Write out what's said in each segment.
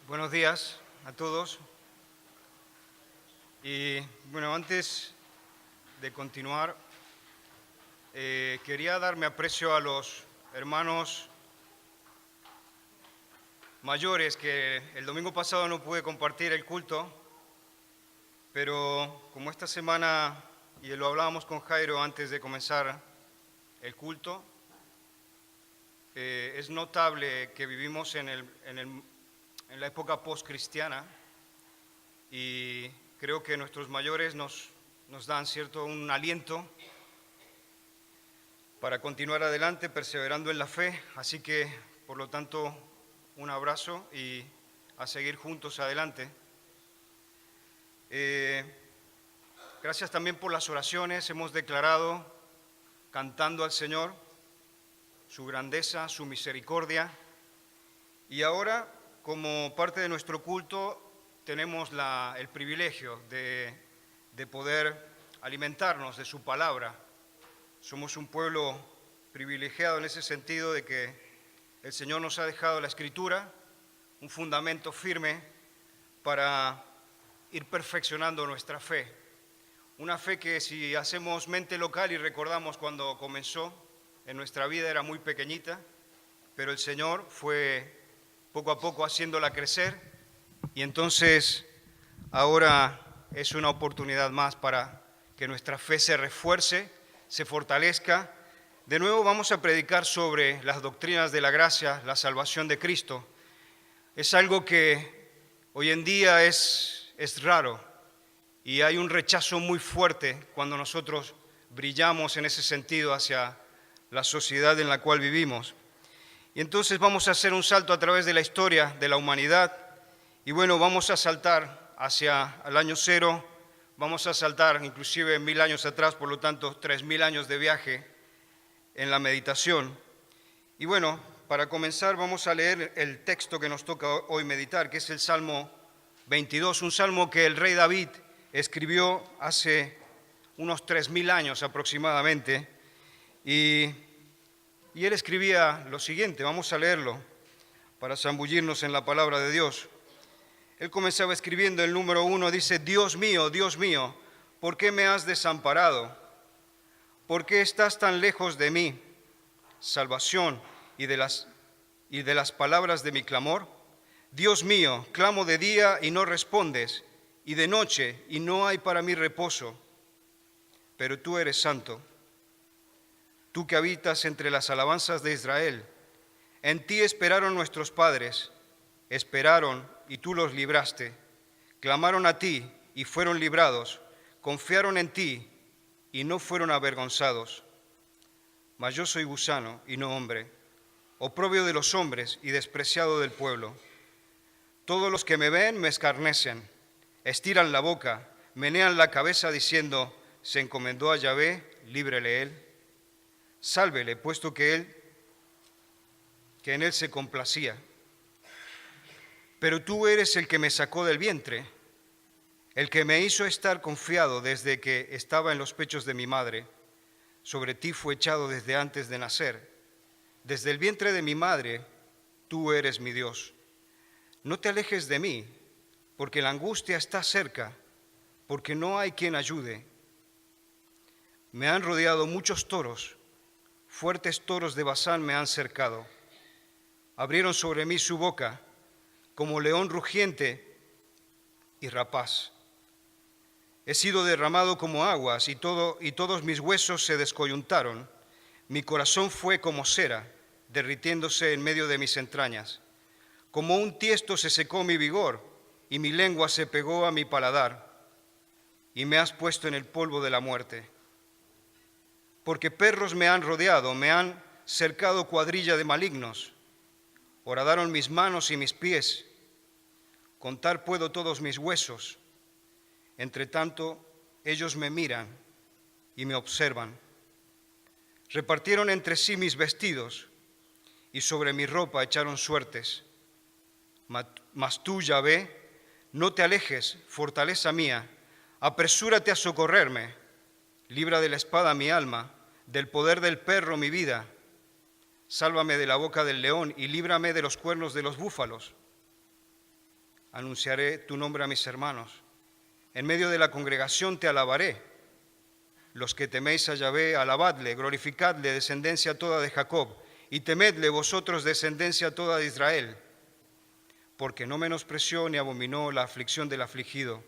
Buenos días a todos. Y bueno, antes de continuar, quería dar mi aprecio a los hermanos mayores que el domingo pasado no pude compartir el culto, pero como esta semana, y lo hablábamos con Jairo antes de comenzar el culto, es notable que vivimos en la época post-cristiana y creo que nuestros mayores nos dan un aliento para continuar adelante, perseverando en la fe. Así que, por lo tanto, un abrazo y a seguir juntos adelante. Gracias también por las oraciones. Hemos declarado, cantando al Señor, su grandeza, su misericordia. Y ahora, como parte de nuestro culto, tenemos el privilegio de poder alimentarnos de su palabra. Somos un pueblo privilegiado en ese sentido de que el Señor nos ha dejado la Escritura, un fundamento firme para ir perfeccionando nuestra fe. Una fe que, si hacemos mente local y recordamos cuando comenzó en nuestra vida, era muy pequeñita, pero el Señor fue poco a poco haciéndola crecer, y entonces ahora es una oportunidad más para que nuestra fe se refuerce, se fortalezca. De nuevo vamos a predicar sobre las doctrinas de la gracia, la salvación de Cristo. Es algo que hoy en día es raro y hay un rechazo muy fuerte cuando nosotros brillamos en ese sentido hacia la sociedad en la cual vivimos. Y entonces vamos a hacer un salto a través de la historia de la humanidad. Y bueno, vamos a saltar hacia el año cero, vamos a saltar inclusive 1000 años atrás, por lo tanto 3000 años de viaje en la meditación. Y bueno, para comenzar vamos a leer el texto que nos toca hoy meditar, que es el Salmo 22, un salmo que el rey David escribió hace unos 3000 años aproximadamente, y él escribía lo siguiente. Vamos a leerlo para zambullirnos en la palabra de Dios. Él comenzaba escribiendo el número 1, dice: Dios mío, ¿por qué me has desamparado? ¿Por qué estás tan lejos de mí? Salvación y de las palabras de mi clamor. Dios mío, clamo de día y no respondes, y de noche y no hay para mí reposo. Pero tú eres santo. Tú que habitas entre las alabanzas de Israel, en ti esperaron nuestros padres, esperaron y tú los libraste, clamaron a ti y fueron librados, confiaron en ti y no fueron avergonzados. Mas yo soy gusano y no hombre, oprobio de los hombres y despreciado del pueblo. Todos los que me ven me escarnecen, estiran la boca, menean la cabeza diciendo: se encomendó a Yahvé, líbrele él. Sálvele, puesto que en él se complacía. Pero tú eres el que me sacó del vientre, el que me hizo estar confiado desde que estaba en los pechos de mi madre. Sobre ti fue echado desde antes de nacer. Desde el vientre de mi madre, tú eres mi Dios. No te alejes de mí, porque la angustia está cerca, porque no hay quien ayude. Me han rodeado muchos toros. Fuertes toros de Basán me han cercado. Abrieron sobre mí su boca, como león rugiente y rapaz. He sido derramado como aguas y todos mis huesos se descoyuntaron. Mi corazón fue como cera, derritiéndose en medio de mis entrañas. Como un tiesto se secó mi vigor y mi lengua se pegó a mi paladar. Y me has puesto en el polvo de la muerte. Porque perros me han rodeado, me han cercado cuadrilla de malignos. Horadaron mis manos y mis pies. Contar puedo todos mis huesos. Entre tanto, ellos me miran y me observan. Repartieron entre sí mis vestidos y sobre mi ropa echaron suertes. Mas tú, Yahvé, no te alejes, fortaleza mía. Apresúrate a socorrerme. Libra de la espada mi alma, del poder del perro mi vida. Sálvame de la boca del león y líbrame de los cuernos de los búfalos. Anunciaré tu nombre a mis hermanos. En medio de la congregación te alabaré. Los que teméis a Yahvé, alabadle, glorificadle, descendencia toda de Jacob, y temedle vosotros, descendencia toda de Israel, porque no menospreció ni abominó la aflicción del afligido,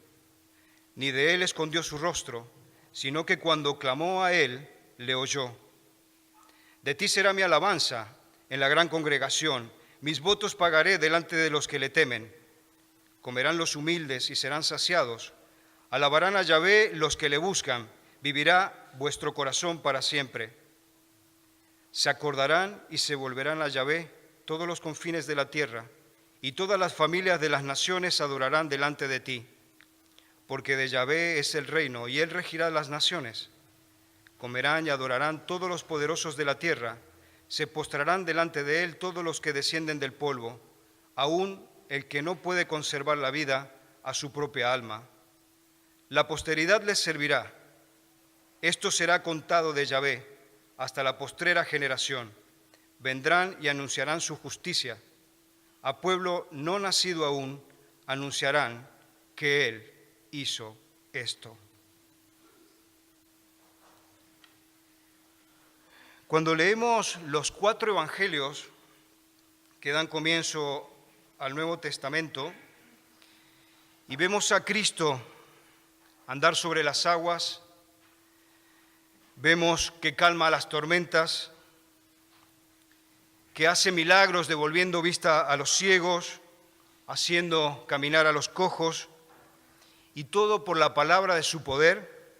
ni de él escondió su rostro, sino que cuando clamó a él, le oyó. De ti será mi alabanza en la gran congregación, mis votos pagaré delante de los que le temen. Comerán los humildes y serán saciados. Alabarán a Yahvé los que le buscan. Vivirá vuestro corazón para siempre. Se acordarán y se volverán a Yahvé todos los confines de la tierra, y todas las familias de las naciones adorarán delante de ti. Porque de Yahvé es el reino, y él regirá las naciones. Comerán y adorarán todos los poderosos de la tierra. Se postrarán delante de él todos los que descienden del polvo, aún el que no puede conservar la vida a su propia alma. La posteridad les servirá. Esto será contado de Yahvé hasta la postrera generación. Vendrán y anunciarán su justicia. A pueblo no nacido aún anunciarán que él hizo esto. Cuando leemos los 4 evangelios que dan comienzo al Nuevo Testamento y vemos a Cristo andar sobre las aguas, vemos que calma las tormentas, que hace milagros devolviendo vista a los ciegos, haciendo caminar a los cojos, y todo por la palabra de su poder,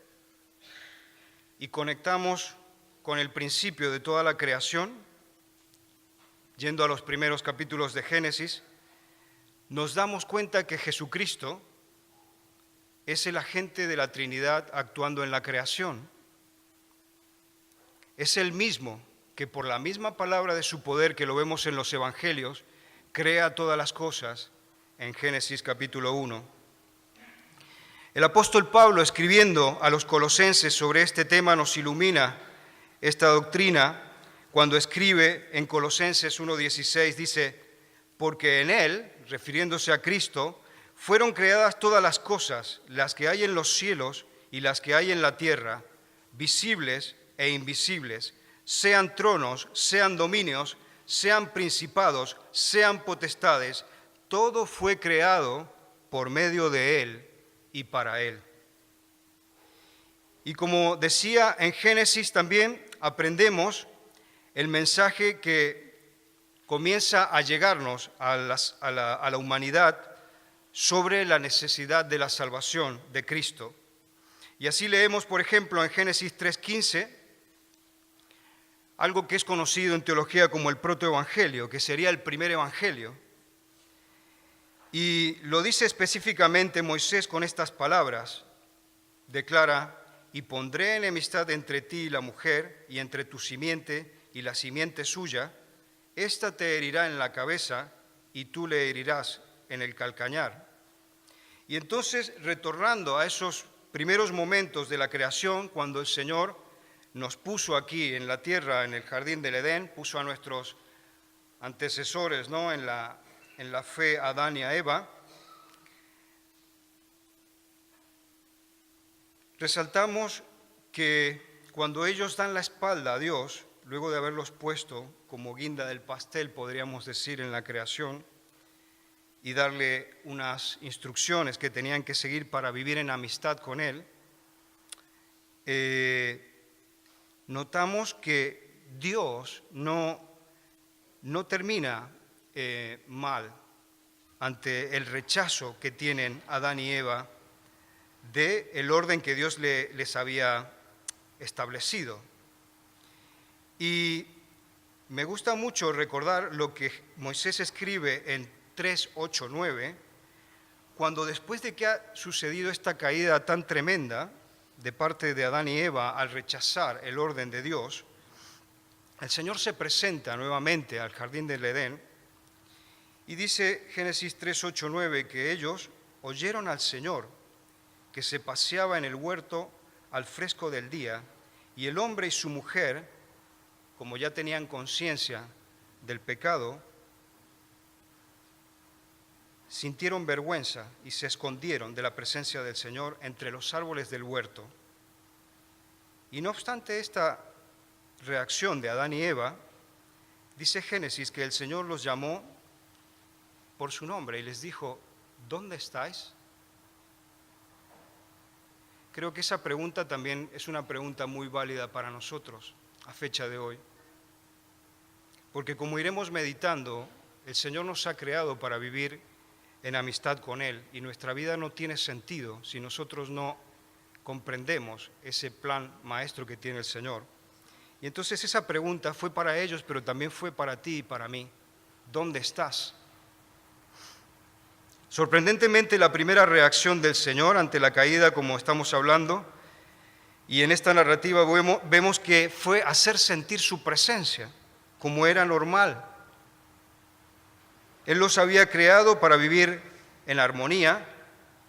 y conectamos con el principio de toda la creación, yendo a los primeros capítulos de Génesis, nos damos cuenta que Jesucristo es el agente de la Trinidad actuando en la creación. Es el mismo que por la misma palabra de su poder que lo vemos en los evangelios, crea todas las cosas en Génesis capítulo 1. El apóstol Pablo, escribiendo a los colosenses sobre este tema, nos ilumina esta doctrina cuando escribe en Colosenses 1:16, dice: porque en él, refiriéndose a Cristo, fueron creadas todas las cosas, las que hay en los cielos y las que hay en la tierra, visibles e invisibles, sean tronos, sean dominios, sean principados, sean potestades, todo fue creado por medio de él y para él. Y como decía en Génesis, también aprendemos el mensaje que comienza a llegarnos a la humanidad sobre la necesidad de la salvación de Cristo. Y así leemos, por ejemplo, en Génesis 3:15, algo que es conocido en teología como el protoevangelio, que sería el primer evangelio. Y lo dice específicamente Moisés con estas palabras. Declara: y pondré enemistad entre ti y la mujer, y entre tu simiente y la simiente suya. Esta te herirá en la cabeza, y tú le herirás en el calcañar. Y entonces, retornando a esos primeros momentos de la creación, cuando el Señor nos puso aquí en la tierra, en el jardín del Edén, puso a nuestros antecesores, ¿no?, en la fe, a Adán y a Eva, resaltamos que cuando ellos dan la espalda a Dios, luego de haberlos puesto como guinda del pastel, podríamos decir, en la creación, y darle unas instrucciones que tenían que seguir para vivir en amistad con Él, notamos que Dios no termina mal ante el rechazo que tienen Adán y Eva del orden que Dios les había establecido. Y me gusta mucho recordar lo que Moisés escribe en 3:8-9, cuando después de que ha sucedido esta caída tan tremenda de parte de Adán y Eva al rechazar el orden de Dios, el Señor se presenta nuevamente al jardín del Edén y dice Génesis 3:8-9 que ellos oyeron al Señor que se paseaba en el huerto al fresco del día, y el hombre y su mujer, como ya tenían conciencia del pecado, sintieron vergüenza y se escondieron de la presencia del Señor entre los árboles del huerto. Y no obstante esta reacción de Adán y Eva, dice Génesis que el Señor los llamó por su nombre y les dijo: ¿dónde estáis? Creo que esa pregunta también es una pregunta muy válida para nosotros a fecha de hoy. Porque como iremos meditando, el Señor nos ha creado para vivir en amistad con Él y nuestra vida no tiene sentido si nosotros no comprendemos ese plan maestro que tiene el Señor. Y entonces esa pregunta fue para ellos, pero también fue para ti y para mí. ¿Dónde estás? Sorprendentemente, la primera reacción del Señor ante la caída, como estamos hablando, y en esta narrativa vemos que fue hacer sentir su presencia, como era normal. Él los había creado para vivir en armonía,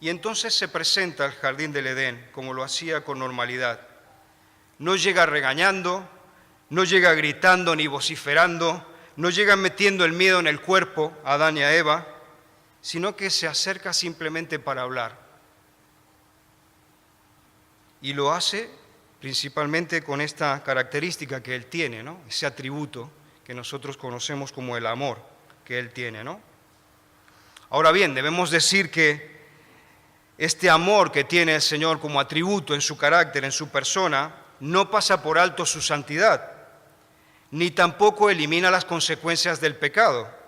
y entonces se presenta al jardín del Edén, como lo hacía con normalidad. No llega regañando, no llega gritando ni vociferando, no llega metiendo el miedo en el cuerpo a Adán y a Eva, sino que se acerca simplemente para hablar. Y lo hace principalmente con esta característica que Él tiene, ¿no? Ese atributo que nosotros conocemos como el amor que Él tiene, ¿no? Ahora bien, debemos decir que este amor que tiene el Señor como atributo en su carácter, en su persona, no pasa por alto su santidad, ni tampoco elimina las consecuencias del pecado.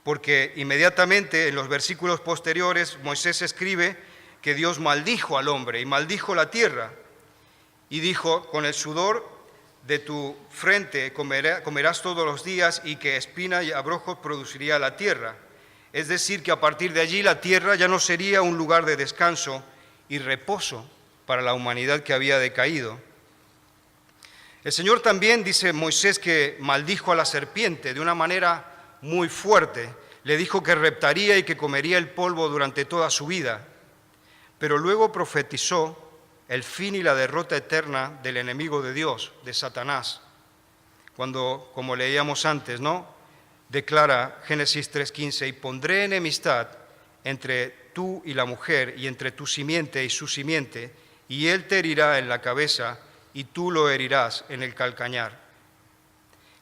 Porque inmediatamente en los versículos posteriores Moisés escribe que Dios maldijo al hombre y maldijo la tierra. Y dijo: con el sudor de tu frente comerás todos los días, y que espina y abrojos produciría la tierra. Es decir, que a partir de allí la tierra ya no sería un lugar de descanso y reposo para la humanidad que había decaído. El Señor también, dice Moisés, que maldijo a la serpiente de una manera muy fuerte. Le dijo que reptaría y que comería el polvo durante toda su vida. Pero luego profetizó el fin y la derrota eterna del enemigo de Dios, de Satanás. Cuando, como leíamos antes, ¿no?, declara Génesis 3:15: y pondré enemistad entre tú y la mujer, y entre tu simiente y su simiente, y él te herirá en la cabeza, y tú lo herirás en el calcañar.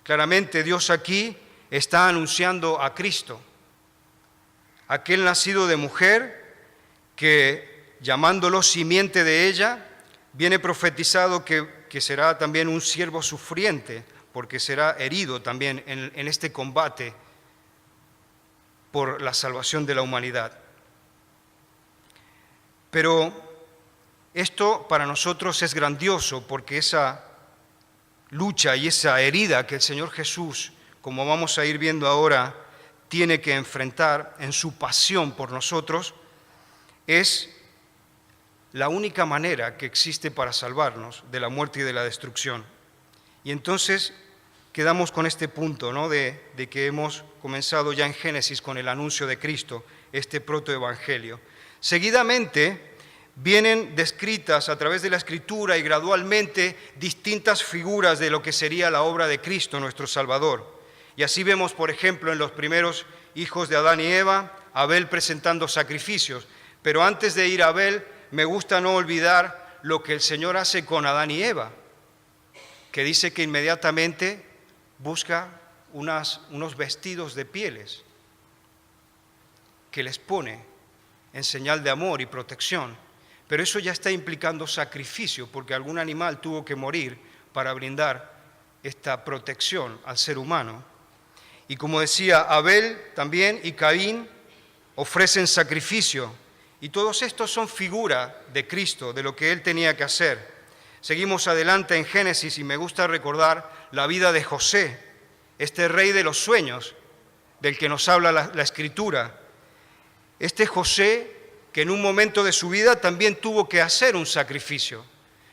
Claramente Dios aquí está anunciando a Cristo, aquel nacido de mujer que, llamándolo simiente de ella, viene profetizado que será también un siervo sufriente, porque será herido también en este combate por la salvación de la humanidad. Pero esto para nosotros es grandioso, porque esa lucha y esa herida que el Señor Jesús, como vamos a ir viendo ahora, tiene que enfrentar en su pasión por nosotros, es la única manera que existe para salvarnos de la muerte y de la destrucción. Y entonces quedamos con este punto, ¿no?, de que hemos comenzado ya en Génesis con el anuncio de Cristo, este protoevangelio. Seguidamente vienen descritas a través de la Escritura y gradualmente distintas figuras de lo que sería la obra de Cristo, nuestro Salvador. Y así vemos, por ejemplo, en los primeros hijos de Adán y Eva, Abel presentando sacrificios. Pero antes de ir a Abel, me gusta no olvidar lo que el Señor hace con Adán y Eva, que dice que inmediatamente busca unos vestidos de pieles que les pone en señal de amor y protección. Pero eso ya está implicando sacrificio, porque algún animal tuvo que morir para brindar esta protección al ser humano. Y como decía, Abel también y Caín ofrecen sacrificio, y todos estos son figura de Cristo, de lo que Él tenía que hacer. Seguimos adelante en Génesis y me gusta recordar la vida de José, este rey de los sueños del que nos habla la Escritura. Este José que en un momento de su vida también tuvo que hacer un sacrificio.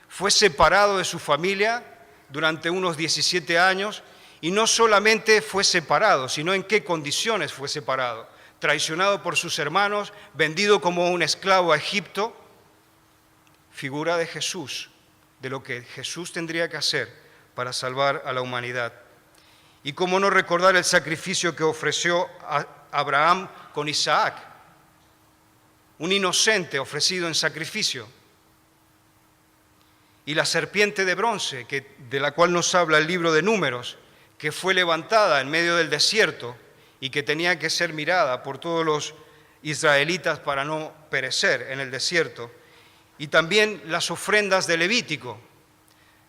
Fue separado de su familia durante unos 17 años, y no solamente fue separado, sino en qué condiciones fue separado. Traicionado por sus hermanos, vendido como un esclavo a Egipto. Figura de Jesús, de lo que Jesús tendría que hacer para salvar a la humanidad. Y cómo no recordar el sacrificio que ofreció a Abraham con Isaac, un inocente ofrecido en sacrificio. Y la serpiente de bronce, de la cual nos habla el libro de Números, que fue levantada en medio del desierto y que tenía que ser mirada por todos los israelitas para no perecer en el desierto. Y también las ofrendas de Levítico,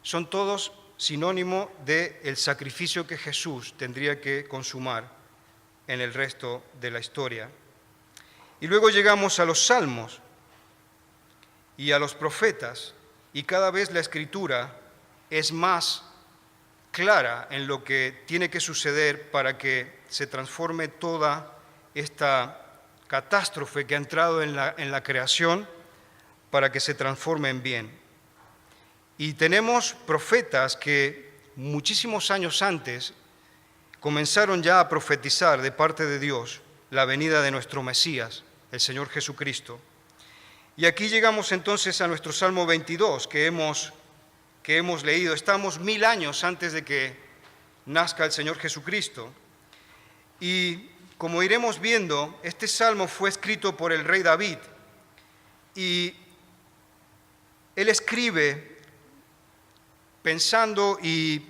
son todos sinónimo del sacrificio que Jesús tendría que consumar en el resto de la historia. Y luego llegamos a los salmos y a los profetas, y cada vez la Escritura es más clara en lo que tiene que suceder para que se transforme toda esta catástrofe que ha entrado en la creación, para que se transforme en bien. Y tenemos profetas que muchísimos años antes comenzaron ya a profetizar de parte de Dios la venida de nuestro Mesías, el Señor Jesucristo. Y aquí llegamos entonces a nuestro Salmo 22 que hemos leído. Estamos 1000 años antes de que nazca el Señor Jesucristo. Y como iremos viendo, este salmo fue escrito por el rey David. Y él escribe pensando y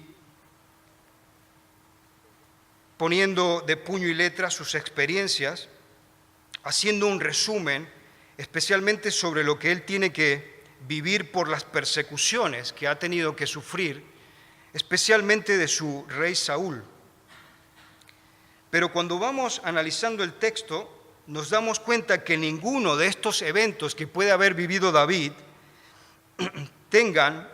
poniendo de puño y letra sus experiencias, haciendo un resumen, especialmente sobre lo que él tiene que vivir por las persecuciones que ha tenido que sufrir, especialmente de su rey Saúl. Pero cuando vamos analizando el texto, nos damos cuenta que ninguno de estos eventos que puede haber vivido David tengan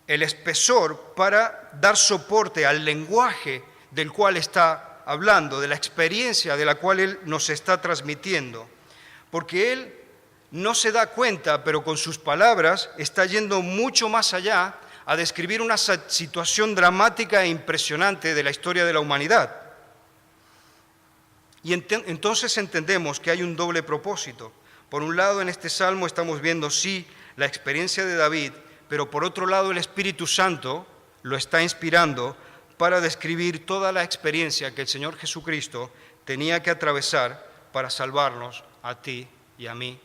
el espesor para dar soporte al lenguaje del cual está hablando, de la experiencia de la cual él nos está transmitiendo. Porque él no se da cuenta, pero con sus palabras está yendo mucho más allá a describir una situación dramática e impresionante de la historia de la humanidad. Y entonces entendemos que hay un doble propósito. Por un lado, en este salmo estamos viendo, sí, la experiencia de David, pero por otro lado el Espíritu Santo lo está inspirando para describir toda la experiencia que el Señor Jesucristo tenía que atravesar para salvarnos a ti y a mí.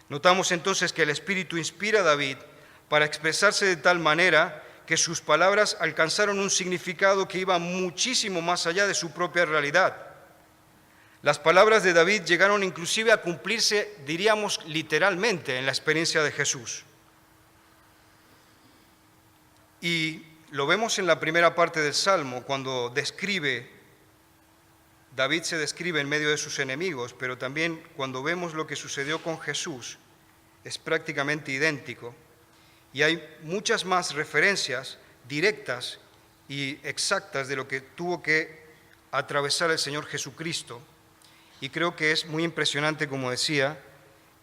Notamos entonces que el Espíritu inspira a David para expresarse de tal manera que sus palabras alcanzaron un significado que iba muchísimo más allá de su propia realidad. Las palabras de David llegaron inclusive a cumplirse, diríamos literalmente, en la experiencia de Jesús. Y lo vemos en la primera parte del Salmo, cuando David se describe en medio de sus enemigos, pero también cuando vemos lo que sucedió con Jesús, es prácticamente idéntico. Y hay muchas más referencias directas y exactas de lo que tuvo que atravesar el Señor Jesucristo. Y creo que es muy impresionante, como decía,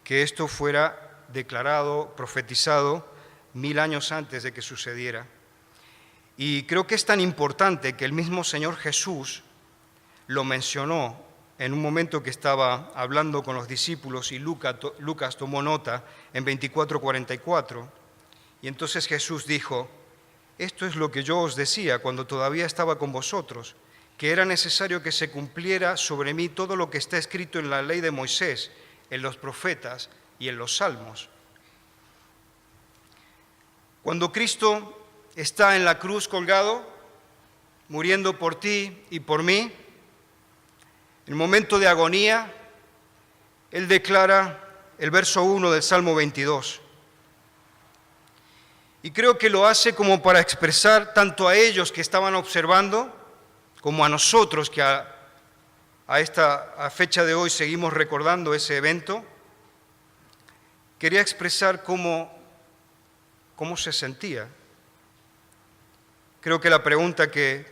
que esto fuera declarado, profetizado 1000 años antes de que sucediera. Y creo que es tan importante que el mismo Señor Jesús lo mencionó en un momento que estaba hablando con los discípulos y Lucas tomó nota en 24:44. Y entonces Jesús dijo: esto es lo que yo os decía cuando todavía estaba con vosotros, que era necesario que se cumpliera sobre mí todo lo que está escrito en la ley de Moisés, en los profetas y en los salmos. Cuando Cristo está en la cruz colgado, muriendo por ti y por mí, en el momento de agonía, Él declara el verso 1 del Salmo 22. Y creo que lo hace como para expresar tanto a ellos que estaban observando, como a nosotros que a esta fecha de hoy seguimos recordando ese evento. Quería expresar cómo se sentía. Creo que la pregunta que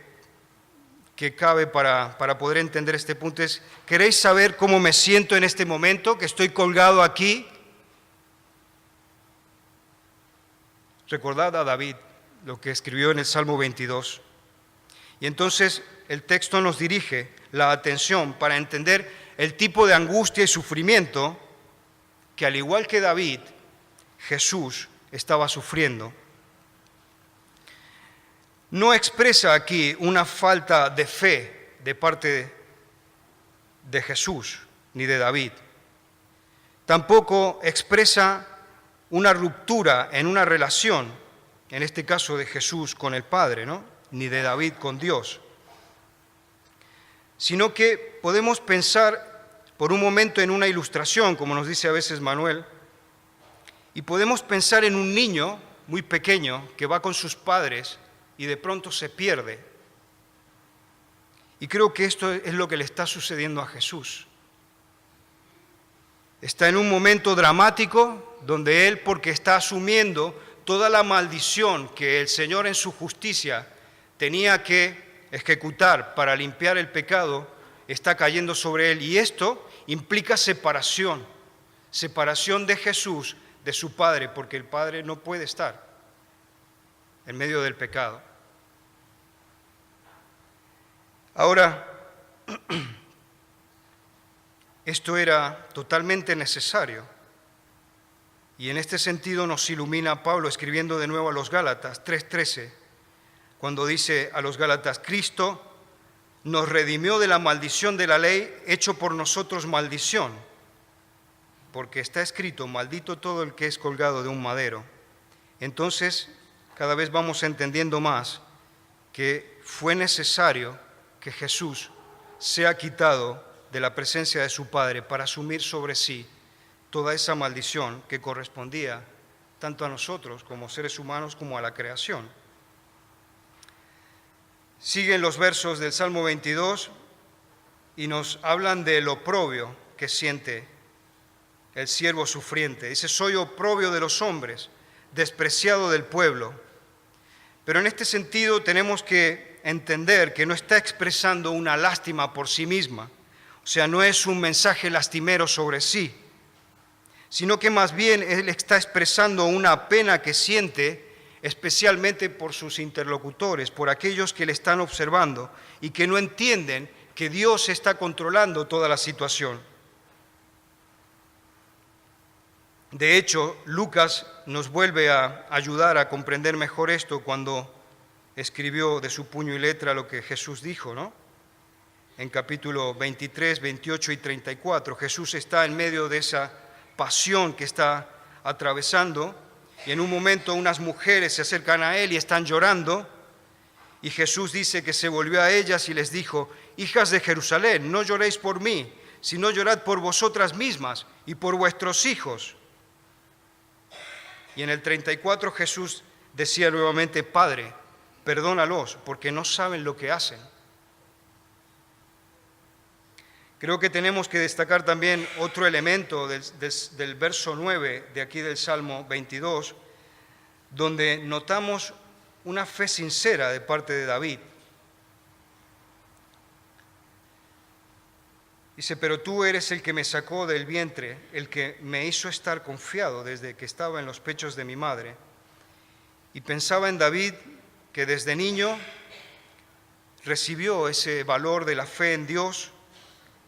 cabe para poder entender este punto es: ¿queréis saber cómo me siento en este momento, que estoy colgado aquí? Recordad a David lo que escribió en el Salmo 22. Y entonces el texto nos dirige la atención para entender el tipo de angustia y sufrimiento que, al igual que David, Jesús estaba sufriendo. no expresa aquí una falta de fe de parte de Jesús ni de David. Tampoco expresa una ruptura en una relación, en este caso de Jesús con el Padre, ¿no? Ni de David con Dios. Sino que podemos pensar por un momento en una ilustración, como nos dice a veces Manuel, y podemos pensar en un niño muy pequeño que va con sus padres y de pronto se pierde. Y creo que esto es lo que le está sucediendo a Jesús. Está en un momento dramático donde él, porque está asumiendo toda la maldición que el Señor en su justicia tenía que ejecutar para limpiar el pecado, está cayendo sobre él. Y esto implica separación de Jesús de su Padre, porque el Padre no puede estar en medio del pecado. Ahora, esto era totalmente necesario. Y en este sentido nos ilumina Pablo escribiendo de nuevo a los Gálatas 3:13, cuando dice a los Gálatas: Cristo nos redimió de la maldición de la ley, hecho por nosotros maldición, porque está escrito: maldito todo el que es colgado de un madero. Entonces, cada vez vamos entendiendo más que fue necesario que Jesús sea quitado de la presencia de su Padre para asumir sobre sí toda esa maldición que correspondía tanto a nosotros como seres humanos como a la creación. Siguen los versos del Salmo 22 y nos hablan del oprobio que siente el siervo sufriente. Dice: soy oprobio de los hombres, despreciado del pueblo. Pero en este sentido tenemos que entender que no está expresando una lástima por sí misma, o sea, no es un mensaje lastimero sobre sí, sino que más bien él está expresando una pena que siente especialmente por sus interlocutores, por aquellos que le están observando y que no entienden que Dios está controlando toda la situación. De hecho, Lucas nos vuelve a ayudar a comprender mejor esto cuando escribió de su puño y letra lo que Jesús dijo, ¿no? En capítulo 23, 28 y 34, Jesús está en medio de esa pasión que está atravesando y en un momento unas mujeres se acercan a él y están llorando y Jesús dice que se volvió a ellas y les dijo: hijas de Jerusalén, no lloréis por mí, sino llorad por vosotras mismas y por vuestros hijos. Y en el 34 Jesús decía nuevamente: Padre, perdónalos, porque no saben lo que hacen. Creo que tenemos que destacar también otro elemento del verso 9 de aquí del Salmo 22, donde notamos una fe sincera de parte de David. Dice: pero tú eres el que me sacó del vientre, el que me hizo estar confiado desde que estaba en los pechos de mi madre. Y pensaba en David, que desde niño recibió ese valor de la fe en Dios,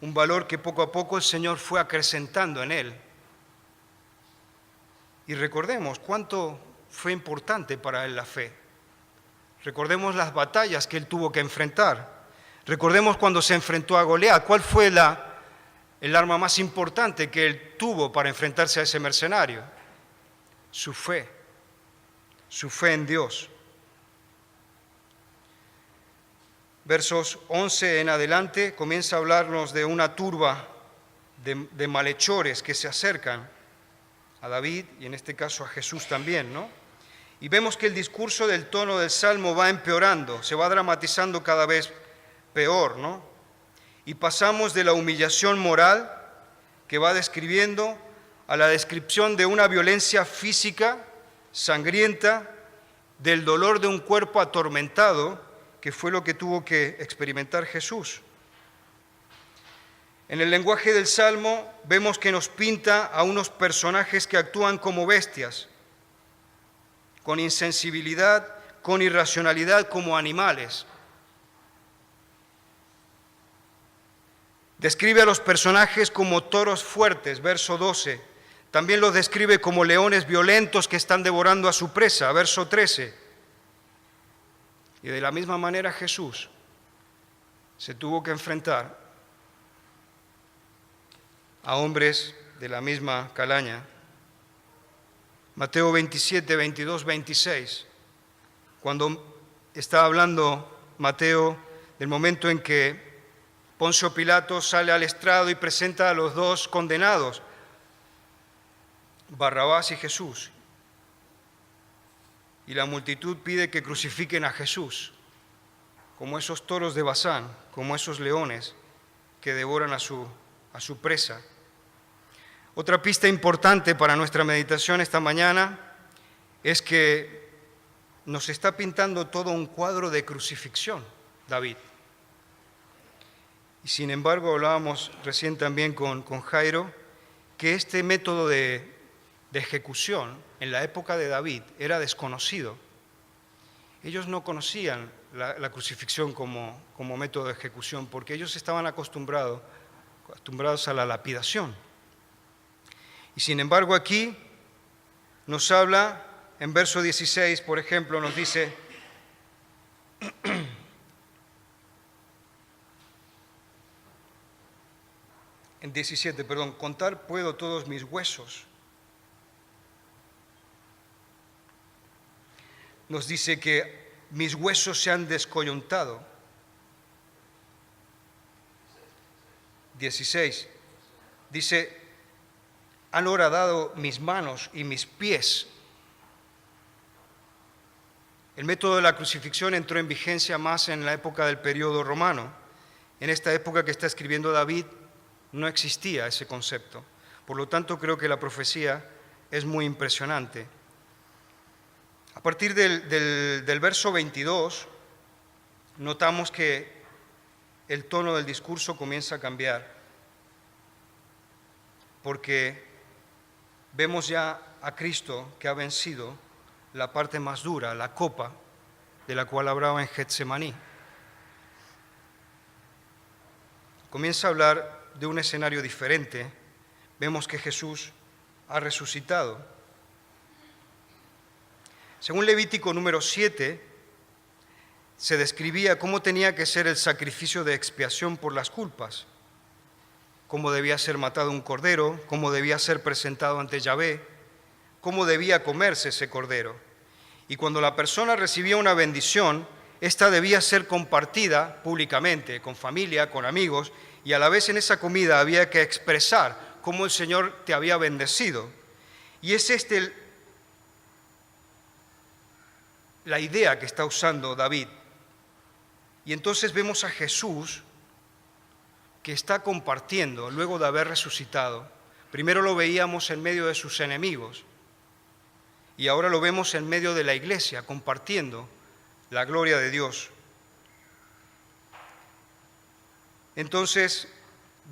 un valor que poco a poco el Señor fue acrecentando en él. Y recordemos cuánto fue importante para él la fe. Recordemos las batallas que él tuvo que enfrentar. Recordemos cuando se enfrentó a Goliat. ¿Cuál fue el arma más importante que él tuvo para enfrentarse a ese mercenario? Su fe en Dios. Versos 11 en adelante comienza a hablarnos de una turba de malhechores que se acercan a David y en este caso a Jesús también, ¿no? Y vemos que el discurso del tono del Salmo va empeorando, se va dramatizando cada vez peor, ¿no? Y pasamos de la humillación moral que va describiendo a la descripción de una violencia física sangrienta, del dolor de un cuerpo atormentado, que fue lo que tuvo que experimentar Jesús. En el lenguaje del Salmo vemos que nos pinta a unos personajes que actúan como bestias, con insensibilidad, con irracionalidad, como animales. Describe a los personajes como toros fuertes, verso 12. También los describe como leones violentos que están devorando a su presa, verso 13. Y de la misma manera Jesús se tuvo que enfrentar a hombres de la misma calaña. Mateo 27, 22, 26, cuando está hablando Mateo del momento en que Poncio Pilato sale al estrado y presenta a los dos condenados, Barrabás y Jesús. Y la multitud pide que crucifiquen a Jesús, como esos toros de Basán, como esos leones que devoran a su presa. Otra pista importante para nuestra meditación esta mañana es que nos está pintando todo un cuadro de crucifixión, David. Y sin embargo, hablábamos recién también con Jairo, que este método de ejecución en la época de David era desconocido. Ellos no conocían la crucifixión como método de ejecución porque ellos estaban acostumbrados a la lapidación. Y sin embargo aquí nos habla, en verso 16, por ejemplo, nos dice, en 17, contar puedo todos mis huesos. Nos dice que mis huesos se han descoyuntado. 16, dice, han horadado mis manos y mis pies. El método de la crucifixión entró en vigencia más en la época del periodo romano. En esta época que está escribiendo David no existía ese concepto. Por lo tanto, creo que la profecía es muy impresionante. A partir del verso 22, notamos que el tono del discurso comienza a cambiar, porque vemos ya a Cristo que ha vencido la parte más dura, la copa, de la cual hablaba en Getsemaní. Comienza a hablar de un escenario diferente. Vemos que Jesús ha resucitado. Según Levítico número 7, se describía cómo tenía que ser el sacrificio de expiación por las culpas, cómo debía ser matado un cordero, cómo debía ser presentado ante Yahvé, cómo debía comerse ese cordero. Y cuando la persona recibía una bendición, esta debía ser compartida públicamente, con familia, con amigos, y a la vez en esa comida había que expresar cómo el Señor te había bendecido. Y es la idea que está usando David. Y entonces vemos a Jesús que está compartiendo luego de haber resucitado. Primero lo veíamos en medio de sus enemigos y ahora lo vemos en medio de la iglesia compartiendo la gloria de Dios. Entonces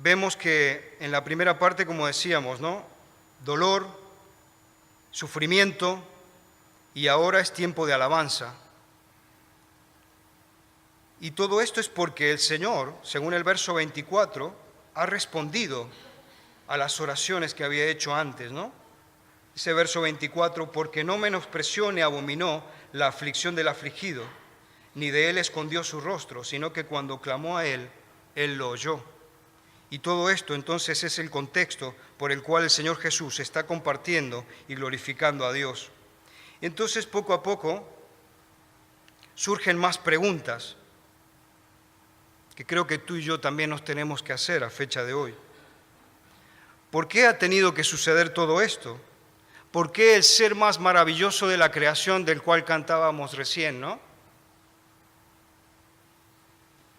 vemos que en la primera parte, como decíamos, ¿no? Dolor, sufrimiento, y ahora es tiempo de alabanza. Y todo esto es porque el Señor, según el verso 24, ha respondido a las oraciones que había hecho antes, ¿no? Ese verso 24, porque no menospreció ni abominó la aflicción del afligido, ni de él escondió su rostro, sino que cuando clamó a él, él lo oyó. Y todo esto entonces es el contexto por el cual el Señor Jesús está compartiendo y glorificando a Dios. Entonces, poco a poco, surgen más preguntas que creo que tú y yo también nos tenemos que hacer a fecha de hoy. ¿Por qué ha tenido que suceder todo esto? ¿Por qué el ser más maravilloso de la creación del cual cantábamos recién, ¿no?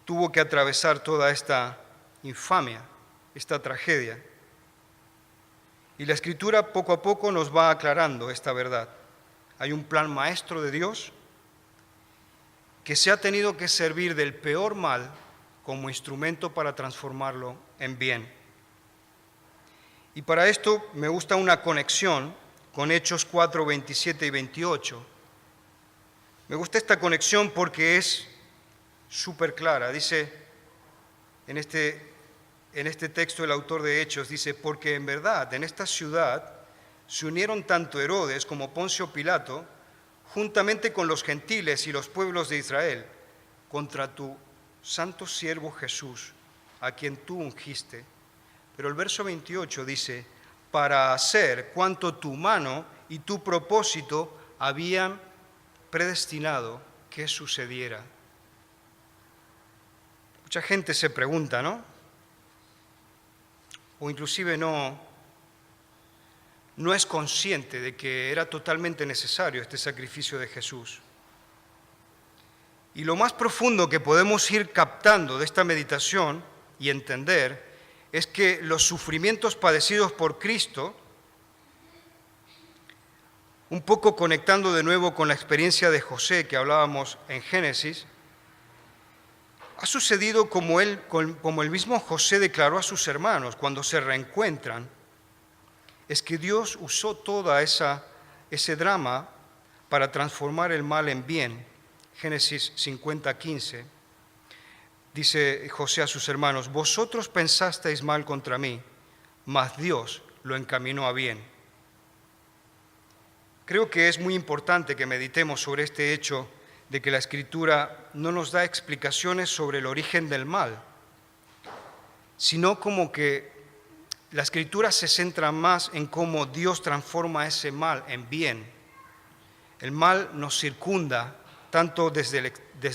Tuvo que atravesar toda esta infamia, esta tragedia. Y la Escritura poco a poco nos va aclarando esta verdad. Hay un plan maestro de Dios que se ha tenido que servir del peor mal como instrumento para transformarlo en bien. Y para esto me gusta una conexión con Hechos 4, 27 y 28. Me gusta esta conexión porque es súper clara. Dice en este texto el autor de Hechos, dice, porque en verdad en esta ciudad se unieron tanto Herodes como Poncio Pilato juntamente con los gentiles y los pueblos de Israel, contra tu santo siervo Jesús, a quien tú ungiste. Pero el verso 28 dice, para hacer cuanto tu mano y tu propósito habían predestinado que sucediera. Mucha gente se pregunta, ¿no? O inclusive no es consciente de que era totalmente necesario este sacrificio de Jesús. Y lo más profundo que podemos ir captando de esta meditación y entender es que los sufrimientos padecidos por Cristo, un poco conectando de nuevo con la experiencia de José que hablábamos en Génesis, ha sucedido como el mismo José declaró a sus hermanos cuando se reencuentran, es que Dios usó toda ese drama para transformar el mal en bien. Génesis 50:15, dice José a sus hermanos, vosotros pensasteis mal contra mí, mas Dios lo encaminó a bien. Creo que es muy importante que meditemos sobre este hecho de que la Escritura no nos da explicaciones sobre el origen del mal, sino como que la Escritura se centra más en cómo Dios transforma ese mal en bien. El mal nos circunda tanto desde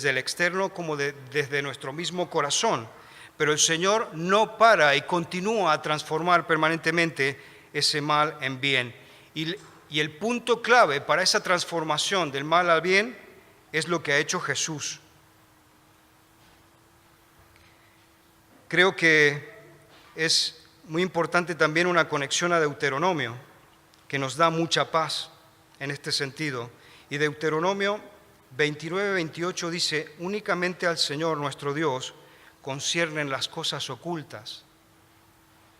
el externo como desde nuestro mismo corazón, pero el Señor no para y continúa a transformar permanentemente ese mal en bien. Y el punto clave para esa transformación del mal al bien es lo que ha hecho Jesús. Creo que es muy importante también una conexión a Deuteronomio, que nos da mucha paz en este sentido. Y Deuteronomio 29:28 dice, únicamente al Señor nuestro Dios conciernen las cosas ocultas.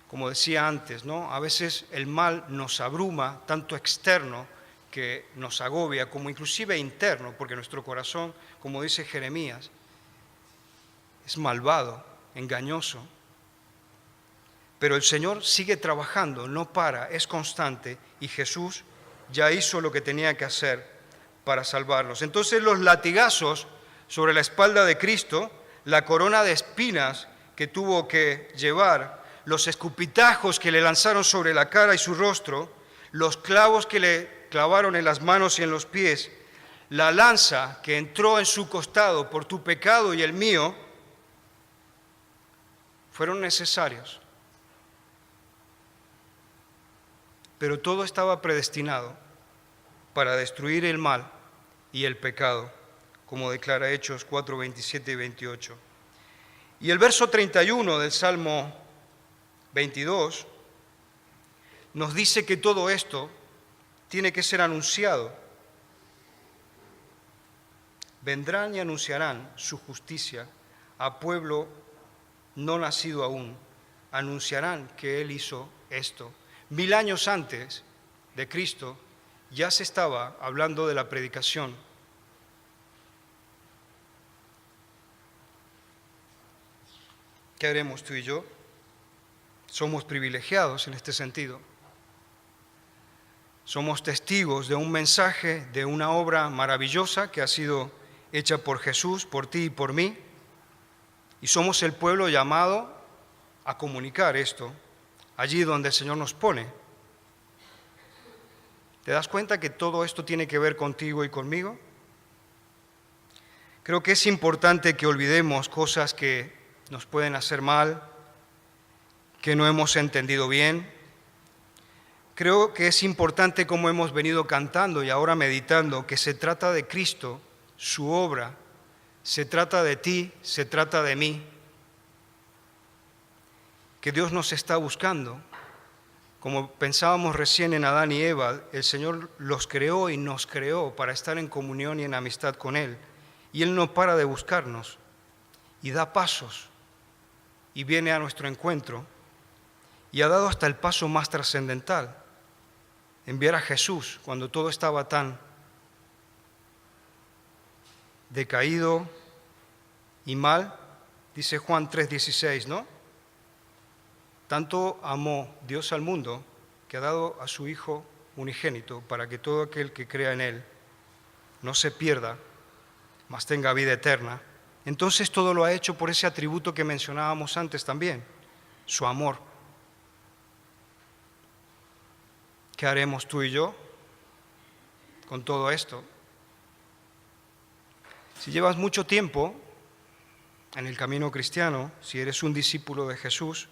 Como decía antes, ¿no? A veces el mal nos abruma, tanto externo que nos agobia, como inclusive interno, porque nuestro corazón, como dice Jeremías, es malvado, engañoso. Pero el Señor sigue trabajando, no para, es constante, y Jesús ya hizo lo que tenía que hacer para salvarnos. Entonces los latigazos sobre la espalda de Cristo, la corona de espinas que tuvo que llevar, los escupitajos que le lanzaron sobre la cara y su rostro, los clavos que le clavaron en las manos y en los pies, la lanza que entró en su costado por tu pecado y el mío, fueron necesarios. Pero todo estaba predestinado para destruir el mal y el pecado, como declara Hechos 4:27 y 28. Y el verso 31 del Salmo 22 nos dice que todo esto tiene que ser anunciado. Vendrán y anunciarán su justicia a pueblo no nacido aún. Anunciarán que Él hizo esto. 1000 años antes de Cristo ya se estaba hablando de la predicación. ¿Qué haremos tú y yo? Somos privilegiados en este sentido. Somos testigos de un mensaje, de una obra maravillosa que ha sido hecha por Jesús, por ti y por mí. Y somos el pueblo llamado a comunicar esto allí donde el Señor nos pone. ¿Te das cuenta que todo esto tiene que ver contigo y conmigo? Creo que es importante que olvidemos cosas que nos pueden hacer mal, que no hemos entendido bien. Creo que es importante, como hemos venido cantando y ahora meditando, que se trata de Cristo, su obra, se trata de ti, se trata de mí, que Dios nos está buscando. Como pensábamos recién en Adán y Eva, el Señor los creó y nos creó para estar en comunión y en amistad con Él. Y Él no para de buscarnos y da pasos y viene a nuestro encuentro y ha dado hasta el paso más trascendental, enviar a Jesús cuando todo estaba tan decaído y mal. Dice Juan 3:16, ¿no? Tanto amó Dios al mundo que ha dado a su Hijo unigénito para que todo aquel que crea en Él no se pierda, mas tenga vida eterna. Entonces todo lo ha hecho por ese atributo que mencionábamos antes también, su amor. ¿Qué haremos tú y yo con todo esto? Si llevas mucho tiempo en el camino cristiano, si eres un discípulo de Jesús,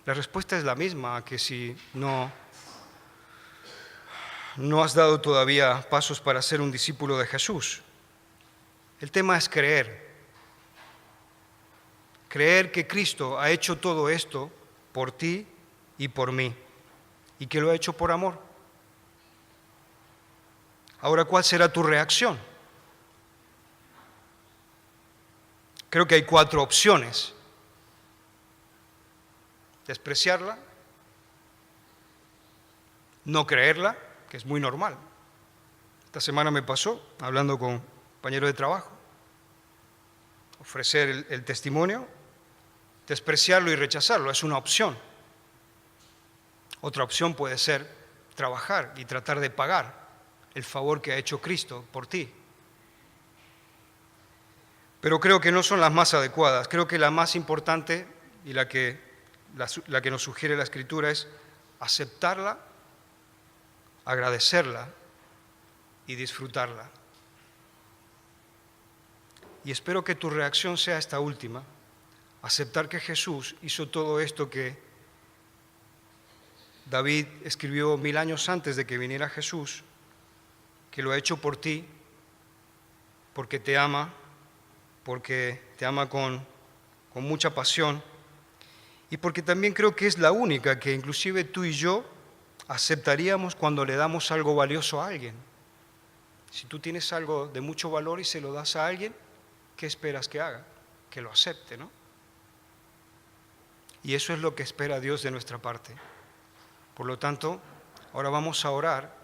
la respuesta es la misma que si no has dado todavía pasos para ser un discípulo de Jesús. El tema es creer. Creer que Cristo ha hecho todo esto por ti y por mí, y que lo ha hecho por amor. Ahora, ¿cuál será tu reacción? Creo que hay 4 opciones. Despreciarla, no creerla, que es muy normal. Esta semana me pasó, hablando con compañeros de trabajo, ofrecer el testimonio, despreciarlo y rechazarlo, es una opción. Otra opción puede ser trabajar y tratar de pagar el favor que ha hecho Cristo por ti. Pero creo que no son las más adecuadas. Creo que la más importante y la que nos sugiere la Escritura es aceptarla, agradecerla y disfrutarla. Y espero que tu reacción sea esta última, aceptar que Jesús hizo todo esto que David escribió 1000 años antes de que viniera Jesús, que lo ha hecho por ti, porque te ama con mucha pasión, y porque también creo que es la única que inclusive tú y yo aceptaríamos cuando le damos algo valioso a alguien. Si tú tienes algo de mucho valor y se lo das a alguien, ¿qué esperas que haga? Que lo acepte, ¿no? Y eso es lo que espera Dios de nuestra parte. Por lo tanto, ahora vamos a orar